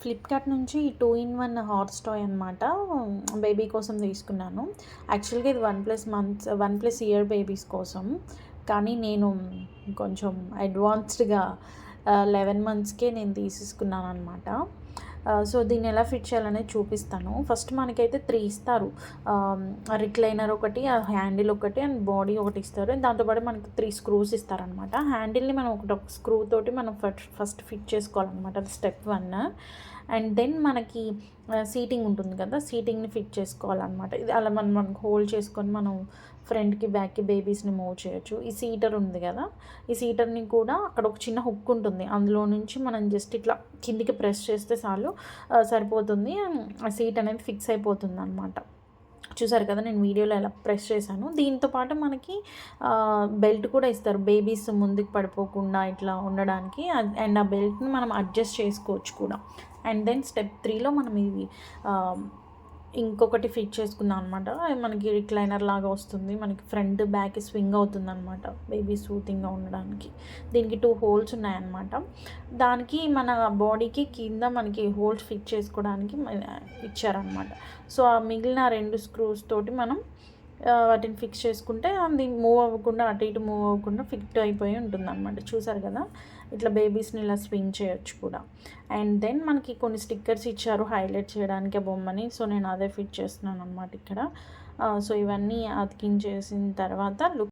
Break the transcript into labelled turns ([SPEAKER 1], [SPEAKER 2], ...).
[SPEAKER 1] Flipkart నుంచి 2 in 1 horse toy అనమాట. Baby కోసం తీసుకున్నాను. యాక్చువల్‌గా ఇది 1+ ఇయర్ బేబీస్ కోసం. కానీ నేను కొంచెం అడ్వాన్స్డ్‌గా 11 మంత్స్‌కే నేను తీసేసుకున్నాననమాట. సో, దీన్ని ఎలా ఫిట్ చేయాలనేది చూపిస్తాను. ఫస్ట్ మనకైతే 3 ఇస్తారు. రిక్లైనర్ ఒకటి, ఆ హ్యాండిల్ ఒకటి అండ్ బాడీ ఒకటి ఇస్తారు. దాంతో పాటు మనకి 3 స్క్రూస్ ఇస్తారనమాట. హ్యాండిల్‌ని మనం ఒక స్క్రూ తోటి మనం ఫస్ట్ ఫిట్ చేసుకోవాలనమాట. అది స్టెప్ 1. అండ్ దెన్ మనకి సీటింగ్ ఉంటుంది కదా, సీటింగ్‌ని ఫిట్ చేసుకోవాలనమాట. ఇది అలా మనకు హోల్డ్ చేసుకొని మనం ఫ్రంట్‌కి, బ్యాక్‌కి బేబీస్‌ని మూవ్ చేయొచ్చు. ఈ సీటర్ ఉంది కదా, ఈ సీటర్‌ని కూడా అక్కడ ఒక చిన్న హుక్ ఉంటుంది. అందులో నుంచి మనం జస్ట్ ఇట్లా కిందికి ప్రెస్ చేస్తే చాలు సరిపోతుంది. ఆ సీట్ అనేది ఫిక్స్ అయిపోతుందనమాట. చూసారు కదా, నేను వీడియోలో ఎలా ప్రెస్ చేశాను. దీంతో పాటు మనకి బెల్ట్ కూడా ఇస్తారు, బేబీస్ ముందుకు పడిపోకుండా ఇట్లా ఉండడానికి. అండ్ ఆ బెల్ట్ని మనం అడ్జస్ట్ చేసుకోవచ్చు కూడా. అండ్ దెన్ స్టెప్ 3లో మనం ఇవి ఇంకొకటి ఫిట్ చేసుకుందాం అనమాట. మనకి రిక్లైనర్ లాగా వస్తుంది. మనకి ఫ్రంట్ బ్యాక్ స్వింగ్ అవుతుందన్నమాట, బేబీ సూతింగ్గా ఉండడానికి. దీనికి 2 హోల్స్ ఉన్నాయన్నమాట. దానికి మన బాడీకి కింద మనకి హోల్స్ ఫిట్ చేసుకోవడానికి ఇచ్చారనమాట. సో, ఆ మిగిలిన 2 స్క్రూస్ తోటి మనం వాటిని ఫిక్స్ చేసుకుంటే అది మూవ్ అవ్వకుండా, అటు ఇటు మూవ్ అవ్వకుండా ఫిట్ అయిపోయి ఉంటుందన్నమాట. చూసారు కదా, ఇట్లా బేబీస్ని ఇలా స్వింగ్ చేయొచ్చు కూడా. అండ్ దెన్ మనకి కొన్ని స్టిక్కర్స్ ఇచ్చారు హైలైట్ చేయడానికి ఆ బొమ్మని. సో, నేను అదే ఫిట్ చేస్తున్నాను అనమాట ఇక్కడ. సో, ఇవన్నీ అతికించేసిన తర్వాత